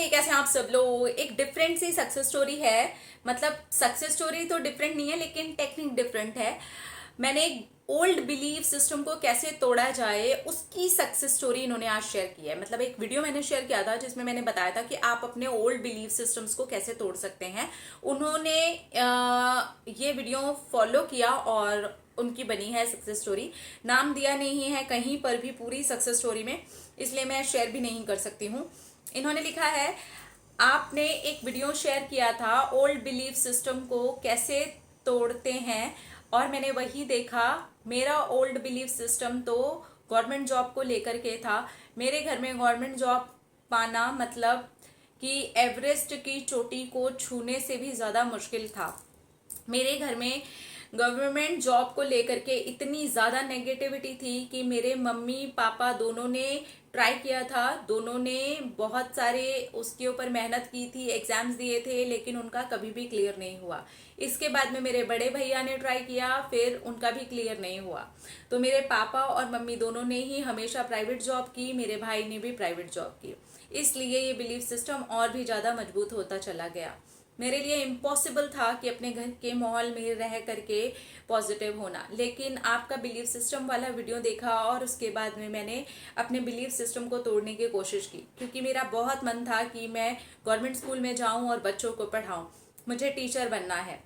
हाय, कैसे हैं आप सब लोग। एक डिफरेंट सी सक्सेस स्टोरी है। मतलब सक्सेस स्टोरी तो डिफरेंट नहीं है लेकिन टेक्निक डिफरेंट है। मैंने एक ओल्ड बिलीव सिस्टम को कैसे तोड़ा जाए उसकी सक्सेस स्टोरी इन्होंने आज शेयर की है। मतलब एक वीडियो मैंने शेयर किया था जिसमें मैंने बताया था कि आप अपने ओल्ड बिलीव सिस्टम्स को कैसे तोड़ सकते हैं। उन्होंने ये वीडियो फॉलो किया और उनकी बनी है सक्सेस स्टोरी। नाम दिया नहीं है कहीं पर भी पूरी सक्सेस स्टोरी में, इसलिए मैं शेयर भी नहीं कर सकती हूँ। इन्होंने लिखा है, आपने एक वीडियो शेयर किया था ओल्ड बिलीफ सिस्टम को कैसे तोड़ते हैं, और मैंने वही देखा। मेरा ओल्ड बिलीफ सिस्टम तो गवर्नमेंट जॉब को लेकर के था। मेरे घर में गवर्नमेंट जॉब पाना मतलब कि एवरेस्ट की चोटी को छूने से भी ज्यादा मुश्किल था। मेरे घर में गवर्नमेंट जॉब को लेकर के इतनी ज़्यादा नेगेटिविटी थी कि मेरे मम्मी पापा दोनों ने ट्राई किया था। दोनों ने बहुत सारे उसके ऊपर मेहनत की थी, एग्जाम्स दिए थे, लेकिन उनका कभी भी क्लियर नहीं हुआ। इसके बाद में मेरे बड़े भैया ने ट्राई किया, फिर उनका भी क्लियर नहीं हुआ। तो मेरे पापा और मम्मी दोनों ने ही हमेशा प्राइवेट जॉब की, मेरे भाई ने भी प्राइवेट जॉब की। इसलिए ये बिलीफ सिस्टम और भी ज़्यादा मजबूत होता चला गया। मेरे लिए इम्पॉसिबल था कि अपने घर के माहौल में रह करके पॉजिटिव होना। लेकिन आपका बिलीफ सिस्टम वाला वीडियो देखा और उसके बाद में मैंने अपने बिलीफ सिस्टम को तोड़ने की कोशिश की, क्योंकि मेरा बहुत मन था कि मैं गवर्नमेंट स्कूल में जाऊं और बच्चों को पढ़ाऊं। मुझे टीचर बनना है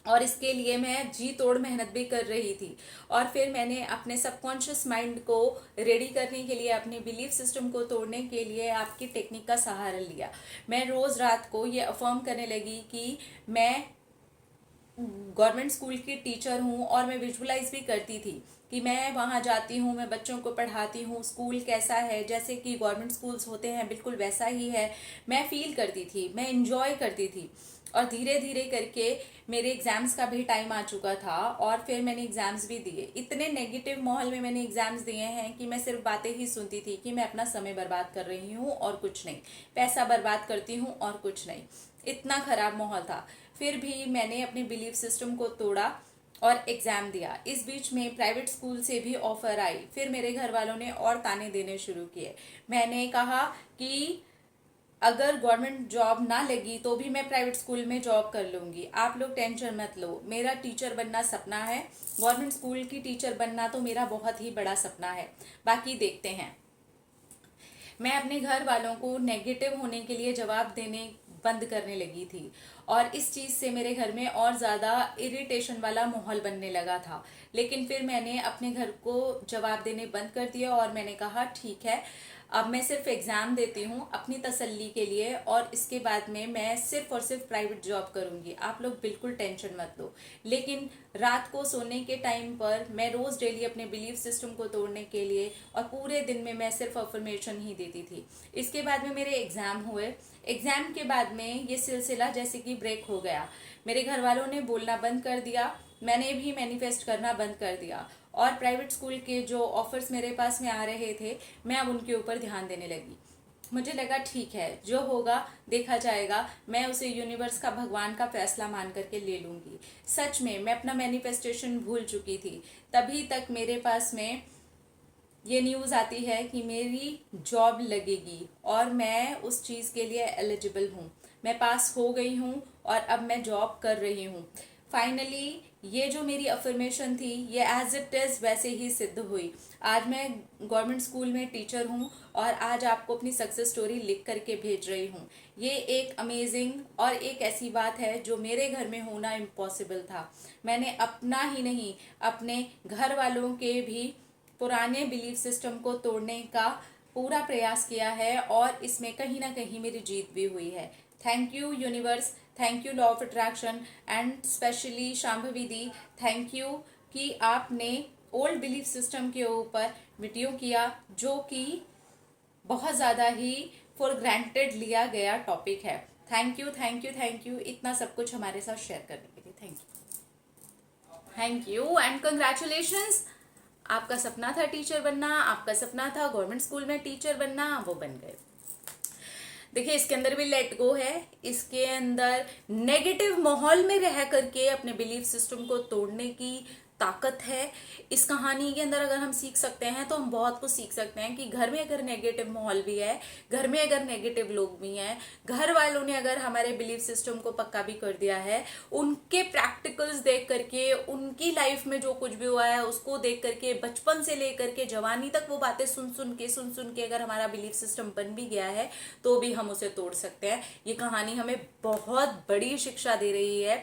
और इसके लिए मैं जी तोड़ मेहनत भी कर रही थी। और फिर मैंने अपने सबकॉन्शियस माइंड को रेडी करने के लिए, अपने बिलीफ सिस्टम को तोड़ने के लिए आपकी टेक्निक का सहारा लिया। मैं रोज रात को ये अफर्म करने लगी कि मैं गवर्नमेंट स्कूल की टीचर हूँ, और मैं विजुअलाइज भी करती थी कि मैं वहाँ जाती हूँ, मैं बच्चों को पढ़ाती हूँ, स्कूल कैसा है, जैसे कि गवर्नमेंट स्कूल्स होते हैं बिल्कुल वैसा ही है। मैं फील करती थी, मैं इंजॉय करती थी। और धीरे धीरे करके मेरे एग्जाम्स का भी टाइम आ चुका था और फिर मैंने एग्जाम्स भी दिए। इतने नेगेटिव माहौल में मैंने एग्जाम्स दिए हैं कि मैं सिर्फ बातें ही सुनती थी कि मैं अपना समय बर्बाद कर रही हूँ और कुछ नहीं, पैसा बर्बाद करती हूँ और कुछ नहीं। इतना खराब माहौल था। फिर भी मैंने अपने बिलीफ सिस्टम को तोड़ा और एग्जाम दिया। इस बीच में प्राइवेट स्कूल से भी ऑफर आई। फिर मेरे घर वालों ने और ताने देने शुरू किए। मैंने कहा कि अगर गवर्नमेंट जॉब ना लगी तो भी मैं प्राइवेट स्कूल में जॉब कर लूंगी, आप लोग टेंशन मत लो। मेरा टीचर बनना सपना है, गवर्नमेंट स्कूल की टीचर बनना तो मेरा बहुत ही बड़ा सपना है, बाकी देखते हैं। मैं अपने घर वालों को नेगेटिव होने के लिए जवाब देने बंद करने लगी थी, और इस चीज से मेरे घर में और ज्यादा इरिटेशन वाला माहौल बनने लगा था। लेकिन फिर मैंने अपने घर को जवाब देने बंद कर दिया और मैंने कहा ठीक है, अब मैं सिर्फ एग्जाम देती हूँ अपनी तसल्ली के लिए, और इसके बाद में मैं सिर्फ और सिर्फ प्राइवेट जॉब करूंगी, आप लोग बिल्कुल टेंशन मत लो। लेकिन रात को सोने के टाइम पर मैं रोज डेली अपने बिलीफ सिस्टम को तोड़ने के लिए, और पूरे दिन में मैं सिर्फ अफर्मेशन ही देती थी। इसके बाद में मेरे एग्जाम हुए। एग्जाम के बाद में ये सिलसिला जैसे कि ब्रेक हो गया। मेरे घर वालों ने बोलना बंद कर दिया, मैंने भी मैनिफेस्ट करना बंद कर दिया, और प्राइवेट स्कूल के जो ऑफर्स मेरे पास में आ रहे थे मैं अब उनके ऊपर ध्यान देने लगी। मुझे लगा ठीक है, जो होगा देखा जाएगा, मैं उसे यूनिवर्स का, भगवान का फैसला मान करके ले लूंगी। सच में मैं अपना मैनिफेस्टेशन भूल चुकी थी। तभी तक मेरे पास में ये न्यूज़ आती है कि मेरी जॉब लगेगी और मैं उस चीज़ के लिए एलिजिबल हूँ। मैं पास हो गई हूँ और अब मैं जॉब कर रही हूँ। फाइनली ये जो मेरी अफर्मेशन थी ये एज इट इज़ वैसे ही सिद्ध हुई। आज मैं गवर्नमेंट स्कूल में टीचर हूँ और आज आपको अपनी सक्सेस स्टोरी लिख करके भेज रही हूँ। ये एक अमेजिंग और एक ऐसी बात है जो मेरे घर में होना इम्पॉसिबल था। मैंने अपना ही नहीं, अपने घर वालों के भी पुराने बिलीफ सिस्टम को तोड़ने का पूरा प्रयास किया है, और इसमें कहीं ना कहीं मेरी जीत भी हुई है। Thank you universe, thank you law of attraction, and specially Shambhavi the, thank you कि आपने ओल्ड बिलीफ सिस्टम के ऊपर वीडियो किया, जो कि बहुत ज़्यादा ही फॉर ग्रांटेड लिया गया टॉपिक है। Thank you thank you thank you, इतना सब कुछ हमारे साथ शेयर करने के लिए। Thank you and congratulations. आपका सपना था टीचर बनना, आपका सपना था गवर्नमेंट स्कूल में टीचर बनना, वो बन गए। देखिए इसके अंदर भी लेट गो है। इसके अंदर नेगेटिव माहौल में रह करके अपने बिलीफ सिस्टम को तोड़ने की ताकत है इस कहानी के अंदर। अगर हम सीख सकते हैं तो हम बहुत कुछ सीख सकते हैं कि घर में अगर नेगेटिव माहौल भी है, घर में अगर नेगेटिव लोग भी हैं, घर वालों ने अगर हमारे बिलीफ सिस्टम को पक्का भी कर दिया है, उनके प्रैक्टिकल्स देख करके, उनकी लाइफ में जो कुछ भी हुआ है उसको देख करके, बचपन से लेकर के जवानी तक वो बातें सुन सुन के अगर हमारा बिलीफ सिस्टम बन भी गया है तो भी हम उसे तोड़ सकते हैं। ये कहानी हमें बहुत बड़ी शिक्षा दे रही है।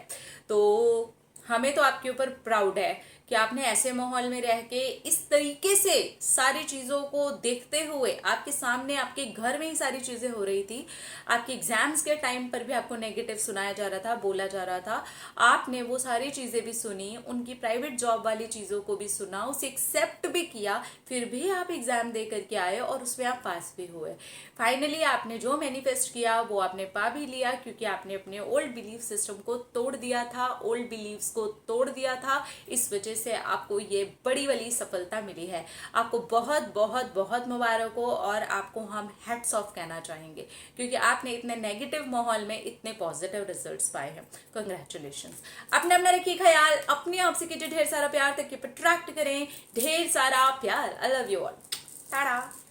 तो हमें तो आपके ऊपर प्राउड है कि आपने ऐसे माहौल में रह के इस तरीके से सारी चीज़ों को देखते हुए, आपके सामने आपके घर में ही सारी चीज़ें हो रही थी, आपके एग्जाम्स के टाइम पर भी आपको नेगेटिव सुनाया जा रहा था, बोला जा रहा था, आपने वो सारी चीज़ें भी सुनी, उनकी प्राइवेट जॉब वाली चीज़ों को भी सुना, उसे एक्सेप्ट भी किया, फिर भी आप एग्जाम दे करके आए और उसमें आप पास भी हुए। फाइनली आपने जो मैनिफेस्ट किया वो आपने पा भी लिया, क्योंकि आपने अपने ओल्ड बिलीफ सिस्टम को तोड़ दिया था, ओल्ड बिलीव्स को तोड़ दिया था। इस वजह से आपको ये बड़ी वाली सफलता मिली है। आपको बहुत बहुत बहुत मुबारक हो और आपको हम हैट्स ऑफ कहना चाहेंगे, क्योंकि आपने इतने नेगेटिव माहौल में इतने पॉजिटिव रिजल्ट्स पाए हैं। कंग्रेचुलेशंस। अपने अपना रखिए ख्याल, अपने आप से कीजिए ढेर सारा प्यार, तक अट्रैक्ट करें ढेर सारा प्यार। I love you all. Tata.